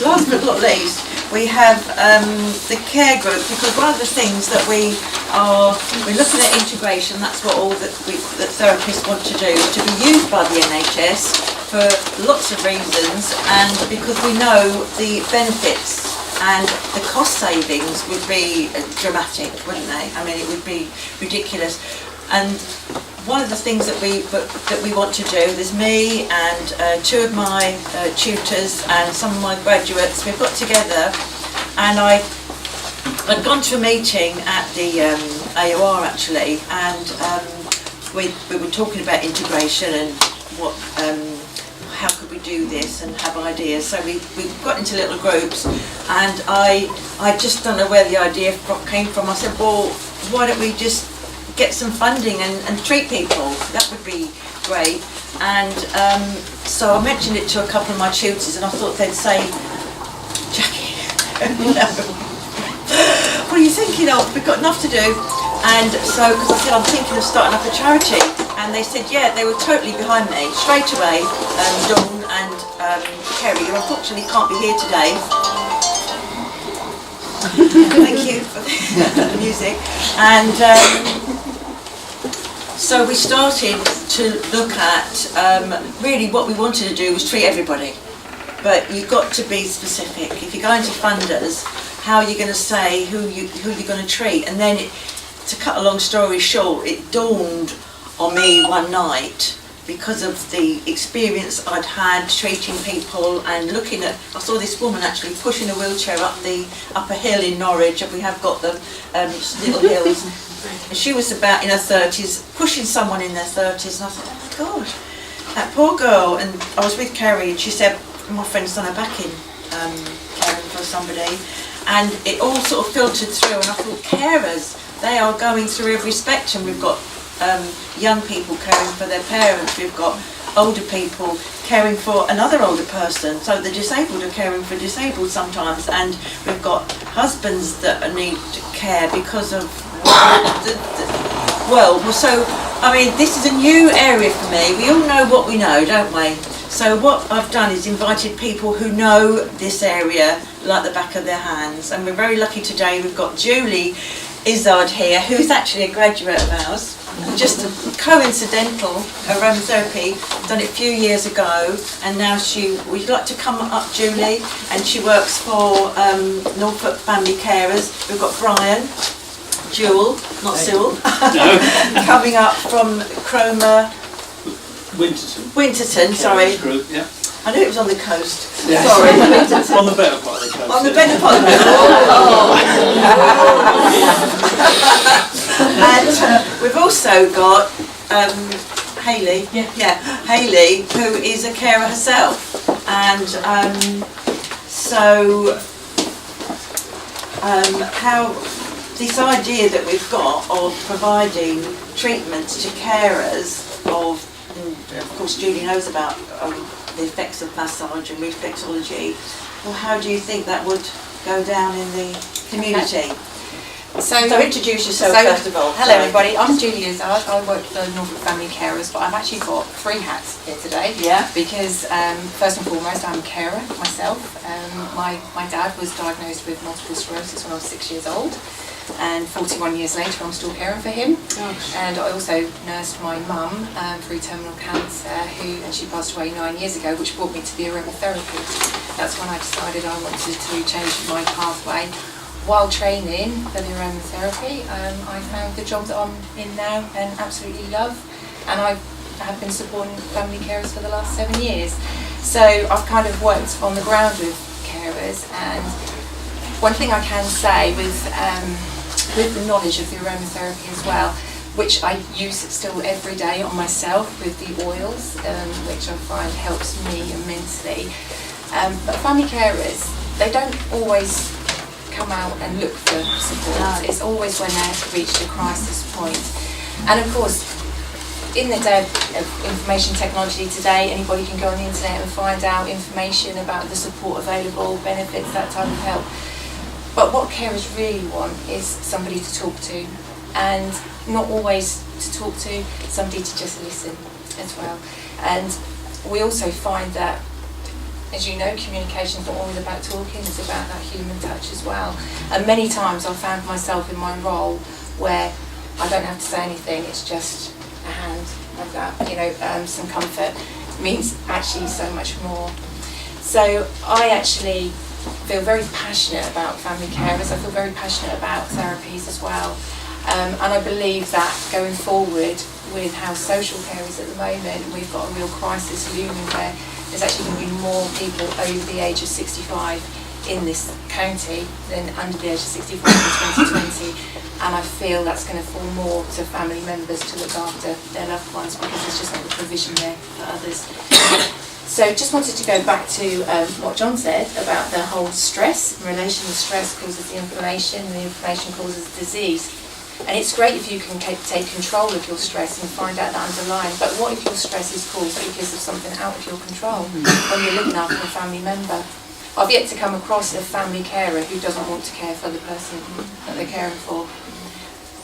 last but not least, we have the care group, because one of the things that we're looking at integration. That's what all that therapists want to do, to be used by the NHS for lots of reasons, and because we know the benefits and the cost savings would be dramatic, wouldn't they? I mean, it would be ridiculous. And one of the things that we want to do, there's me and two of my tutors and some of my graduates, we've got together, and I'd gone to a meeting at the AOR actually, and we were talking about integration and what how could we do this and have ideas. So we got into little groups, and I just don't know where the idea came from. I said, well, why don't we just get some funding and treat people? That would be great. And so I mentioned it to a couple of my tutors, and I thought they'd say, Jackie, no. What are you thinking of? We've got enough to do. And so, because I said I'm thinking of starting up a charity, and they said, yeah, they were totally behind me straight away. Dawn and Kerry, who unfortunately can't be here today. Thank you for the music. And so we started to look at, really what we wanted to do was treat everybody. But you've got to be specific. If you're going to funders, how are you going to say who you're going to treat? And then, to cut a long story short, it dawned on me one night, because of the experience I'd had treating people and looking at, I saw this woman actually pushing a wheelchair up a hill in Norwich, and we have got the little hills, and she was about in her 30s, pushing someone in their 30s, and I thought, oh my God, that poor girl. And I was with Kerry, and she said, my friend's done her back in caring for somebody, and it all sort of filtered through, and I thought, carers, they are going through every spectrum. We've got young people caring for their parents, we've got older people caring for another older person, so the disabled are caring for disabled sometimes, and we've got husbands that need care because of so I mean, this is a new area for me. We all know what we know, don't we? So what I've done is invited people who know this area like the back of their hands, and we're very lucky today. We've got Jewell Izzard here, who's actually a graduate of ours, just coincidental, aromatherapy, done it a few years ago, and now we'd like to come up, Julie, and she works for Norfolk Family Carers. We've got Brian, Jewell, not Sewell, coming up from Cromer, Winterton, sorry. Group, yeah. I knew it was on the coast. Yeah. Sorry. On the better part of the coast. On the better part of the coast. And we've also got Hayley. Yeah, Hayley, who is a carer herself. And how this idea that we've got of providing treatments to carers of course Julie knows about the effects of massage and reflexology. Well, how do you think that would go down in the community? Okay. So introduce yourself first of all. Hello everybody, I'm Julie Izzard. I work for Norfolk Family Carers, but I've actually got three hats here today. Yeah. Because first and foremost, I'm a carer myself. My dad was diagnosed with multiple sclerosis when I was 6 years old, and 41 years later I'm still caring for him. Gosh. And I also nursed my mum through terminal cancer, and she passed away 9 years ago, which brought me to the aromatherapy. That's when I decided I wanted to change my pathway. While training for the aromatherapy, I found the job that I'm in now and absolutely love, and I have been supporting family carers for the last 7 years. So I've kind of worked on the ground with carers, and one thing I can say with the knowledge of the aromatherapy as well, which I use still every day on myself with the oils, which I find helps me immensely. But family carers, they don't always come out and look for support. No. It's always when they've reached a crisis point. And of course, in the day of information technology today, anybody can go on the internet and find out information about the support available, benefits, that type of help. But what carers really want is somebody to talk to, and not always to talk to, somebody to just listen as well. And we also find that as you know, communication is not always about talking, it's about that human touch as well. And many times I've found myself in my role where I don't have to say anything, it's just a hand like that, some comfort means actually so much more. So I actually feel very passionate about family carers. I feel very passionate about therapies as well. And I believe that going forward with how social care is at the moment, we've got a real crisis looming where there's actually going to be more people over the age of 65 in this county than under the age of 65 in 2020. And I feel that's going to fall more to family members to look after their loved ones because there's just not the provision there for others. So just wanted to go back to what John said about the whole stress. In relation to stress causes the inflammation, and the inflammation causes disease. And it's great if you can take control of your stress and find out that underlying. But what if your stress is caused because of something out of your control when you're looking after a family member? I've yet to come across a family carer who doesn't want to care for the person that they're caring for.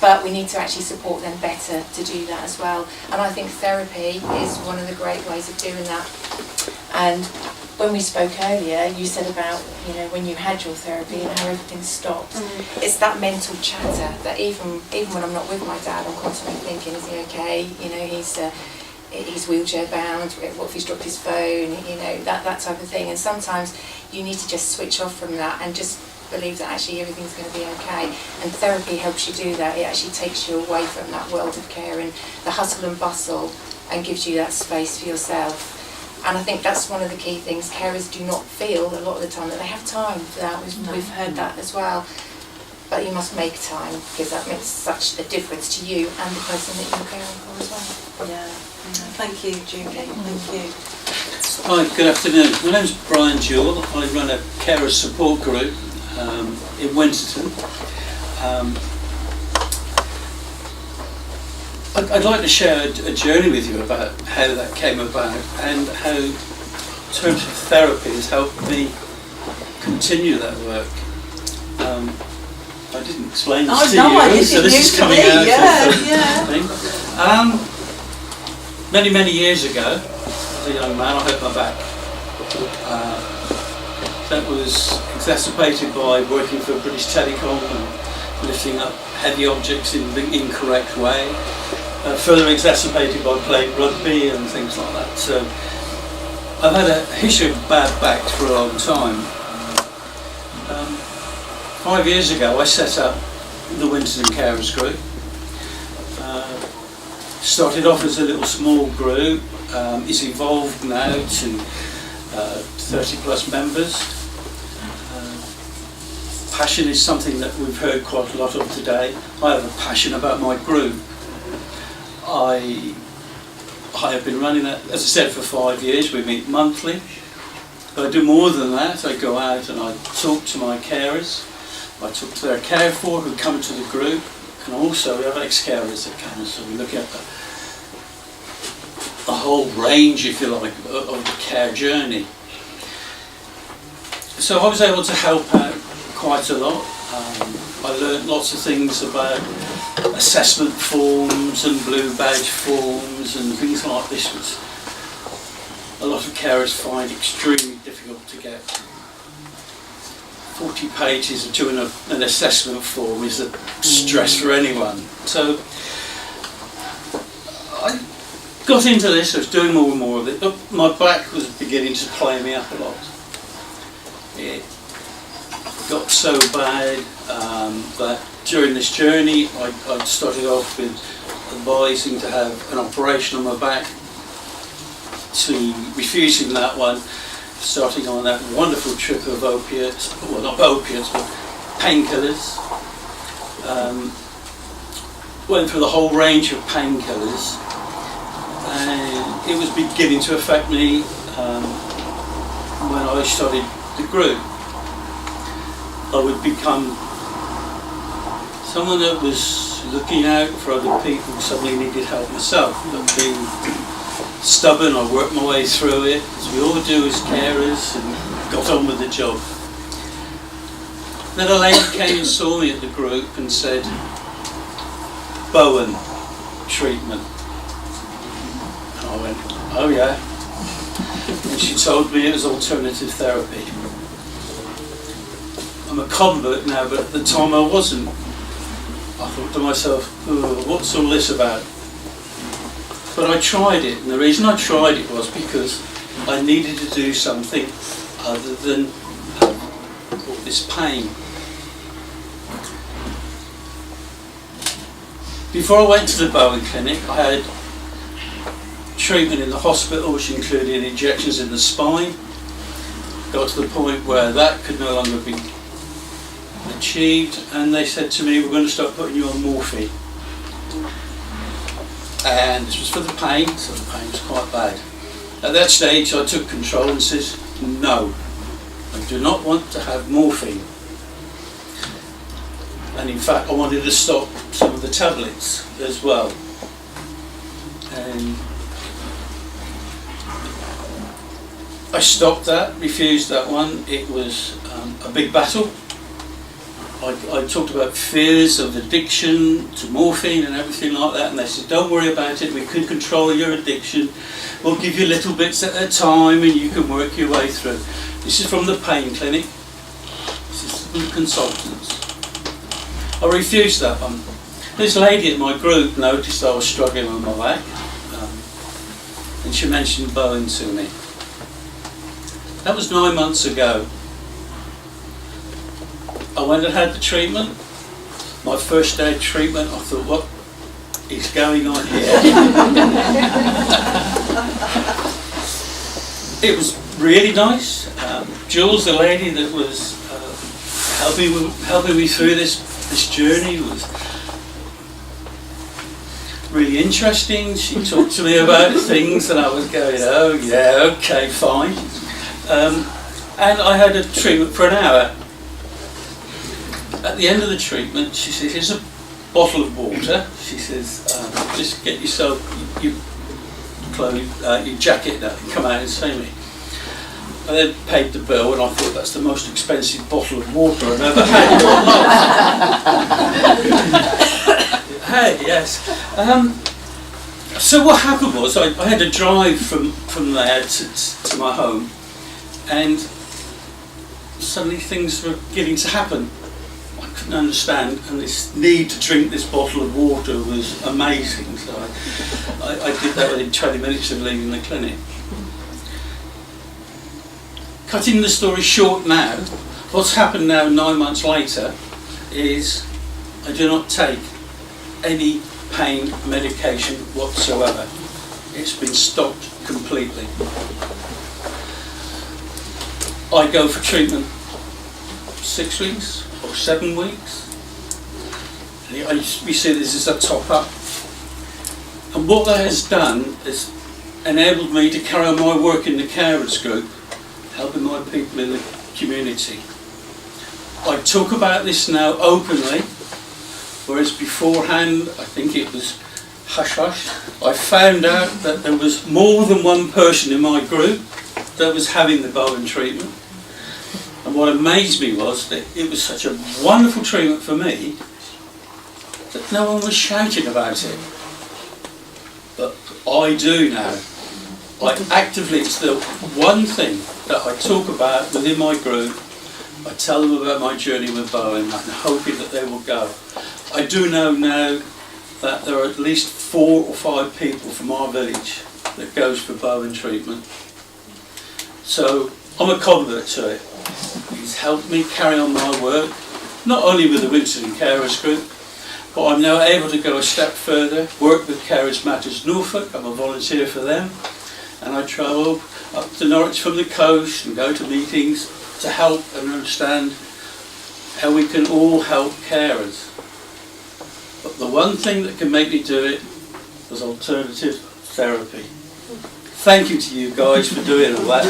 But we need to actually support them better to do that as well. And I think therapy is one of the great ways of doing that. And when we spoke earlier, you said about, when you had your therapy and how everything stopped. It's that mental chatter that even when I'm not with my dad, I'm constantly thinking, is he okay? He's wheelchair bound, what if he's dropped his phone, that type of thing. And sometimes you need to just switch off from that and just believe that actually everything's going to be okay. And therapy helps you do that. It actually takes you away from that world of care and the hustle and bustle and gives you that space for yourself. And I think that's one of the key things. Carers do not feel a lot of the time that they have time for that. We've heard that as well. But you must make time because that makes such a difference to you and the person that you're caring for as well. Yeah. Thank you, Julie. Thank you. Hi, good afternoon. My name's Brian Jewell. I run a carer support group in Winterton. I'd like to share a journey with you about how that came about and how, in terms of therapy, has helped me continue that work. I didn't explain this to you, so this is coming out of the thing. Many years ago, as a young man, I hurt my back. That was exacerbated by working for British Telecom and lifting up heavy objects in the incorrect way. Further exacerbated by playing rugby and things like that. So I've had a history of bad backs for a long time. 5 years ago I set up the Winterton Carers Group. Started off as a little small group. It's evolved now to 30 plus members. Passion is something that we've heard quite a lot of today. I have a passion about my group. I have been running that, as I said, for 5 years. We meet monthly. But I do more than that. I go out and I talk to my carers. I talk to their care for who come to the group. And also we have ex-carers that come, so we look at the whole range, if you like, of the care journey. So I was able to help out quite a lot. I learned lots of things about assessment forms and blue badge forms and things like this, which a lot of carers find extremely difficult to get. 40 pages of doing an assessment form is a stress for anyone. So I got into this, I was doing more and more of it, but my back was beginning to play me up a lot. It got so bad that during this journey I started off with advising to have an operation on my back, to refusing that one, starting on that wonderful trip of opiates, well not opiates but painkillers. Went through the whole range of painkillers and it was beginning to affect me when I started the group. I would become someone that was looking out for other people, suddenly needed help myself. But being stubborn, I worked my way through it, as we all do as carers, and got on with the job. Then a lady came and saw me at the group and said, Bowen treatment. And I went, oh yeah. And she told me it was alternative therapy. I'm a convert now, but at the time I wasn't. I thought to myself, oh, what's all this about? But I tried it, and the reason I tried it was because I needed to do something other than all this pain. Before I went to the Bowen Clinic, I had treatment in the hospital, which included injections in the spine. Got to the point where that could no longer be achieved, and they said to me, we're going to start putting you on morphine. And this was for the pain, so the pain was quite bad. At that stage I took control and said, no, I do not want to have morphine. And in fact I wanted to stop some of the tablets as well. And I stopped that, refused that one. It was a big battle. I talked about fears of addiction to morphine and everything like that, and they said, don't worry about it, we can control your addiction, we'll give you little bits at a time and you can work your way through. This is from the pain clinic, this is from the consultants. I refused that one. This lady at my group noticed I was struggling on my back, and she mentioned Bowen to me. That was 9 months ago. I went and had the treatment. My first day of treatment, I thought, what is going on here? It was really nice. Jewell, the lady that was helping me through this journey, was really interesting. She talked to me about things and I was going, oh yeah, okay, fine. And I had a treatment for an hour. At the end of the treatment, she says, here's a bottle of water. She says, just get yourself your clothes, your jacket and come out and see me. I then paid the bill and I thought that's the most expensive bottle of water I've ever had in my life. Hey, yes. So what happened was I had to drive from there to my home, and suddenly things were beginning to happen. I couldn't understand, and this need to drink this bottle of water was amazing, so I did that within 20 minutes of leaving the clinic. Cutting the story short now, what's happened now 9 months later is I do not take any pain medication whatsoever. It's been stopped completely. I go for treatment 6 weeks or 7 weeks. We see this as a top up. And what that has done is enabled me to carry on my work in the carers group, helping my people in the community. I talk about this now openly, whereas beforehand I think it was hush hush. I found out that there was more than one person in my group that was having the Bowen treatment. And what amazed me was that it was such a wonderful treatment for me that no one was shouting about it. But I do now. It's the one thing that I talk about within my group. I tell them about my journey with Bowen and hoping that they will go. I do know now that there are at least 4 or 5 people from our village that goes for Bowen treatment. So I'm a convert to it. It's helped me carry on my work, not only with the Winterton Carers Group, but I'm now able to go a step further, work with Carers Matters Norfolk. I'm a volunteer for them, and I travel up to Norwich from the coast and go to meetings to help and understand how we can all help carers. But the one thing that can make me do it was alternative therapy. Thank you to you guys for doing all that.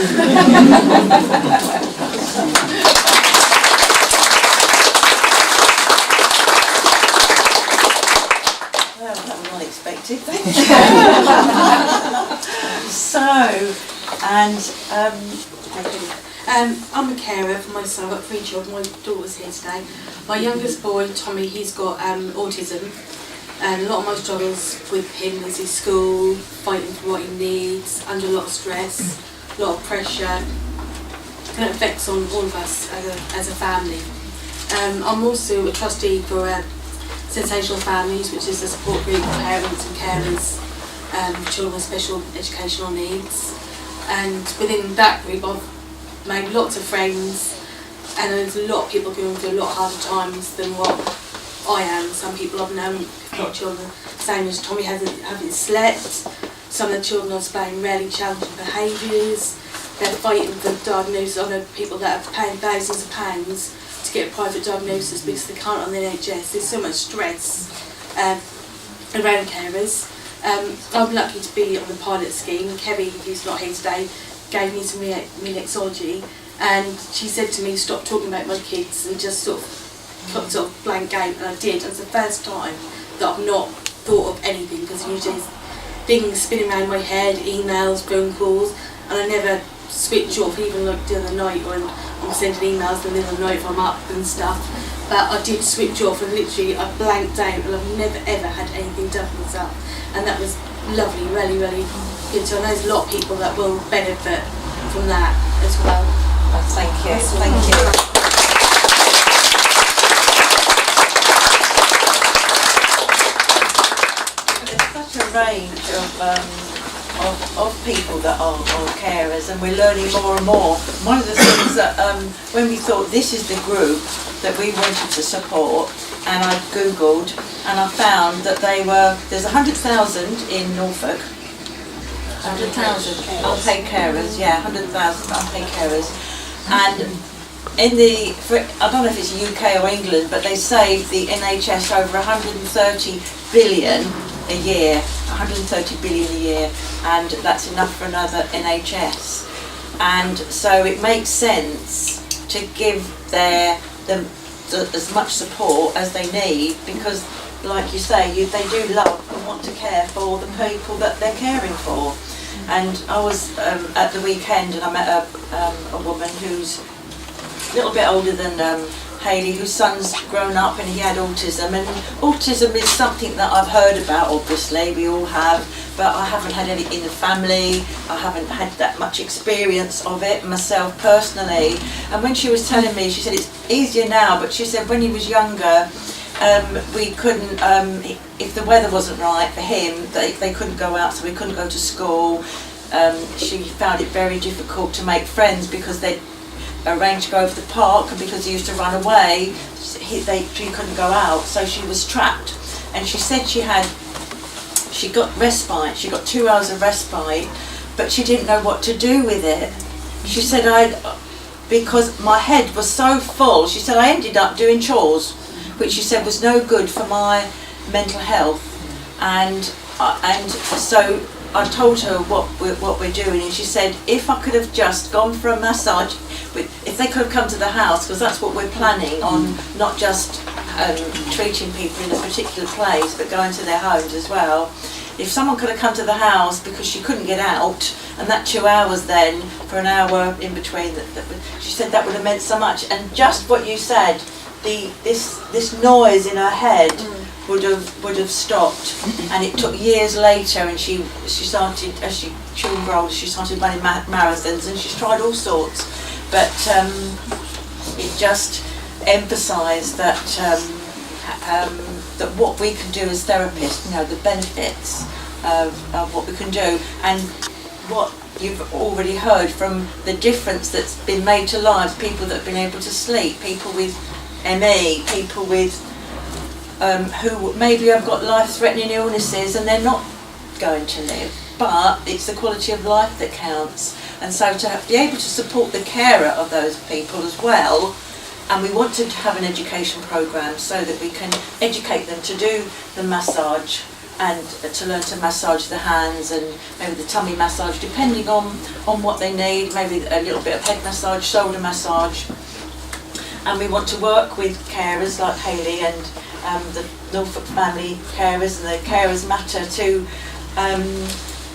Well, that was unexpected, thank you. So, and I'm a carer for myself. I've got 3 children. My daughter's here today. My youngest boy, Tommy, he's got autism. And a lot of my struggles with him is his school, fighting for what he needs, under a lot of stress. a lot of pressure, and it affects on all of us as a family. I'm also a trustee for SENsational Families, which is a support group for parents and carers for children with special educational needs. And within that group I've made lots of friends, and there's a lot of people going through a lot harder times than what I am. Some people I've known, a lot of children, same as Tommy, haven't slept. Some of the children are displaying really challenging behaviours. They're fighting for diagnosis. I know people that are paying thousands of pounds to get a private diagnosis because they can't on the NHS. There's so much stress around carers. I'm lucky to be on the pilot scheme. Kerry, who's not here today, gave me some reflexology, and she said to me, stop talking about my kids and just sort of blank out, and I did. It was the first time that I've not thought of anything, because usually things spinning around my head, emails, phone calls, and I never switch off, even like the other night when I'm sending emails in the middle of the night if I'm up and stuff. But I did switch off, and literally I blanked out, and I've never ever had anything done for myself. And that was lovely, really, really good. So I know there's a lot of people that will benefit from that as well. Oh, thank you, thank you. There's such a range of people that are carers, and we're learning more and more. One of the things that when we thought this is the group that we wanted to support, and I googled and I found that there's 100,000 in Norfolk. 100,000 unpaid carers, yeah, 100,000 unpaid carers. And I don't know if it's UK or England, but they save the NHS over 130 billion a year, 130 billion a year, and that's enough for another NHS. And so it makes sense to give them as much support as they need, because like you say, they do love and want to care for the people that they're caring for. And I was at the weekend, and I met a woman who's a little bit older than Hayley, whose son's grown up and he had autism. And autism is something that I've heard about, obviously, we all have, but I haven't had any in the family. I haven't had that much experience of it myself personally. And when she was telling me, she said it's easier now, but she said when he was younger, we couldn't, if the weather wasn't right for him, they couldn't go out, so we couldn't go to school. She found it very difficult to make friends because they'd arranged to go over the park, and because he used to run away, she couldn't go out, so she was trapped. And she said she got respite, she got 2 hours of respite, but she didn't know what to do with it. She said, because my head was so full, she said I ended up doing chores, which she said was no good for my mental health. And so I told her what we're doing, and she said if I could have just gone for a massage, if they could have come to the house, because that's what we're planning on, not just treating people in a particular place, but going to their homes as well. If someone could have come to the house because she couldn't get out, and that 2 hours then, for an hour in between, she said that would have meant so much. And just what you said, this noise in her head would have stopped. And it took years later, and she started, as she grew older, she started running marathons, and she's tried all sorts. But it just emphasised that that what we can do as therapists, the benefits of what we can do, and what you've already heard from the difference that's been made to lives, people that have been able to sleep, people with ME, people with who maybe have got life-threatening illnesses and they're not going to live, but it's the quality of life that counts. And so to be able to support the carer of those people as well, and we want to have an education programme so that we can educate them to do the massage and to learn to massage the hands and maybe the tummy massage, depending on what they need, maybe a little bit of head massage, shoulder massage. And we want to work with carers like Hayley and the Norfolk family carers and the Carers Matter to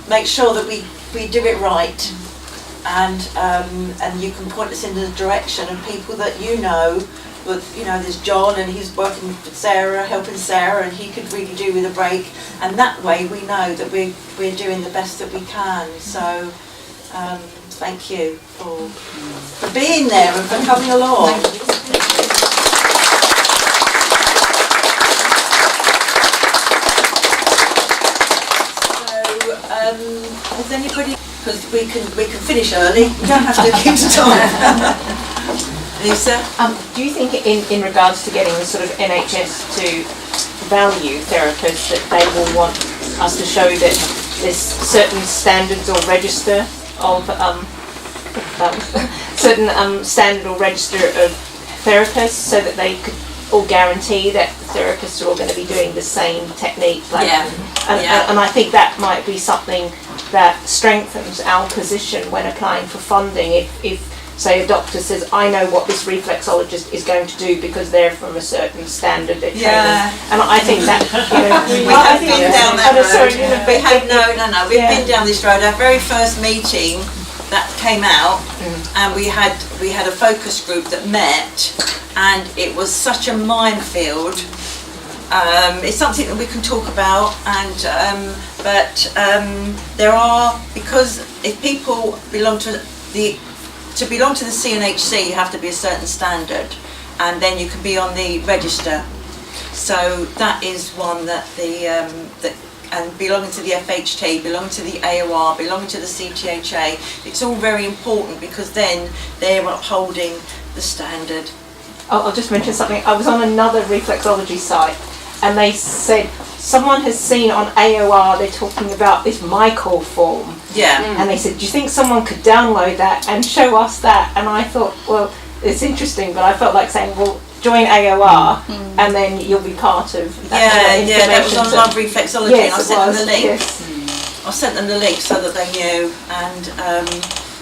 make sure that we do it right. And you can point us in the direction of people that there's John, and he's working with Sarah, helping Sarah, and he could really do with a break. And that way we know that we're doing the best that we can. So thank you for being there and for coming along. Has anybody, because we can finish early, we don't have to keep to time. Lisa? Do you think in regards to getting the sort of NHS to value therapists, that they will want us to show that there's certain standards or register of certain standard or register of therapists, so that they could all guarantee that therapists are all going to be doing the same technique? And I think that might be something that strengthens our position when applying for funding. If say a doctor says, I know what this reflexologist is going to do because they're from a certain standard, they're trained. And I think that, we have been down that road. We've been down this road. Our very first meeting that came out, and we had a focus group that met, and it was such a minefield. It's something that we can talk about, and but there are, because if people belong to the CNHC, you have to be a certain standard, and then you can be on the register. So that is one that and belonging to the FHT, belonging to the AOR, belonging to the CTHA, it's all very important, because then they're upholding the standard. I'll just mention something. I was on another reflexology site, and they said someone has seen on AOR, they're talking about this MyCall form. And they said, do you think someone could download that and show us that? And I thought, well, it's interesting, but I felt like saying, well, join AOR, and then you'll be part of that. That was on Love Reflexology, yes, and I sent them the link. Yes. I sent them the link so that they knew, and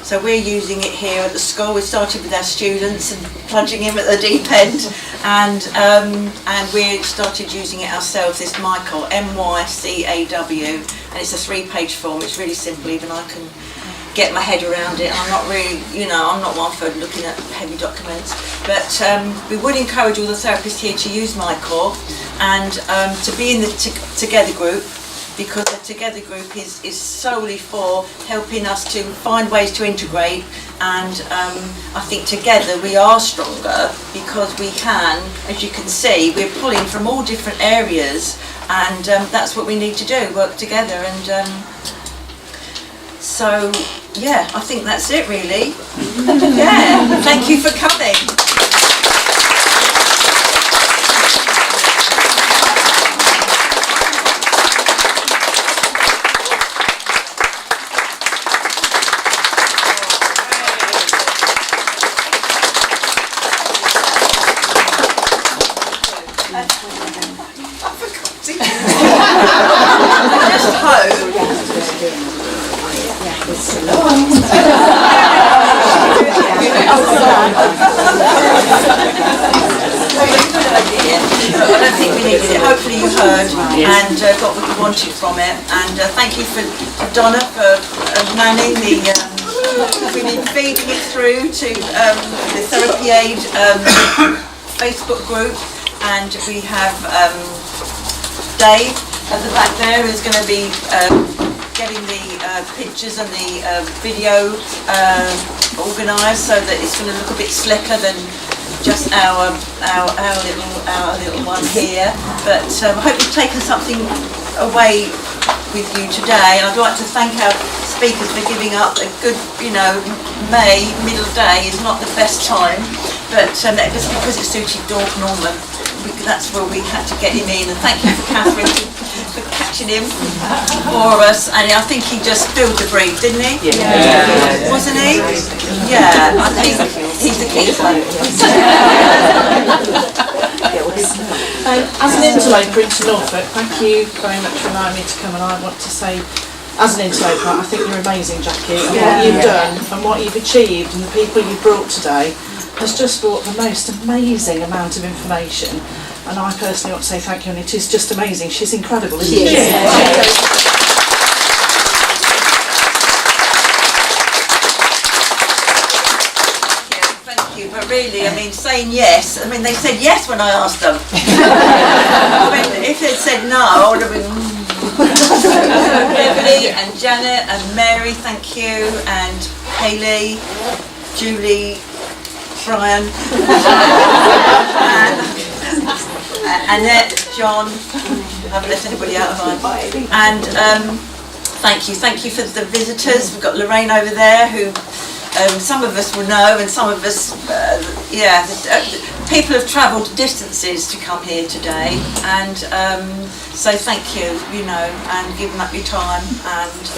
so we're using it here at the school. We started with our students and plunging in at the deep end, and we started using it ourselves. This MyCall, MYCAW, and it's a 3-page form. It's really simple. Even I can get my head around it. I'm not really, I'm not one for looking at heavy documents, but we would encourage all the therapists here to use MyCall, and to be in the Together group, because the Together group is solely for helping us to find ways to integrate, and I think together we are stronger, because we can, as you can see, we're pulling from all different areas, and that's what we need to do, work together. And so yeah, I think that's it really. Thank you for coming. I don't think we needed it. Hopefully you heard and got what you wanted from it. And thank you for Donna for manning the. We've been feeding it through to the TherapyAid Facebook group, and we have Dave at the back there who's going to be getting the pictures and the video organised, so that it's going to look a bit slicker than just our little one here. But I hope you've taken something away with you today, and I'd like to thank our speakers for giving up a good, May, middle day is not the best time, but just because it suited Norman, that's where we had to get him in. And thank you for Catherine for catching him for us, and I think he just filled the brief, didn't he? Wasn't he? Yeah, I think he's the keeper. As an interloper into Norfolk, thank you very much for allowing me to come, and I want to say, as an interloper, I think you're amazing, Jackie, and what you've done and what you've achieved and the people you've brought today has just brought the most amazing amount of information, and I personally want to say thank you, and it is just amazing. She's incredible, isn't she? But really, saying yes, they said yes when I asked them. If they'd said no, I would have been... Beverly and Janet and Mary, thank you, and Hayley, Julie, Brian, Annette, John, I haven't left anybody out of mine, and thank you for the visitors. We've got Lorraine over there who some of us will know, and some of us, people have travelled distances to come here today, and so thank you, and giving up your time, and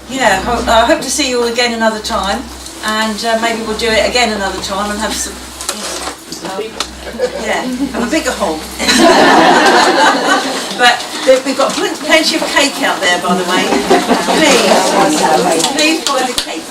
I hope to see you all again another time, and maybe we'll do it again another time and have some, have a bigger hall. But we've got plenty of cake out there, by the way. Please buy the cake.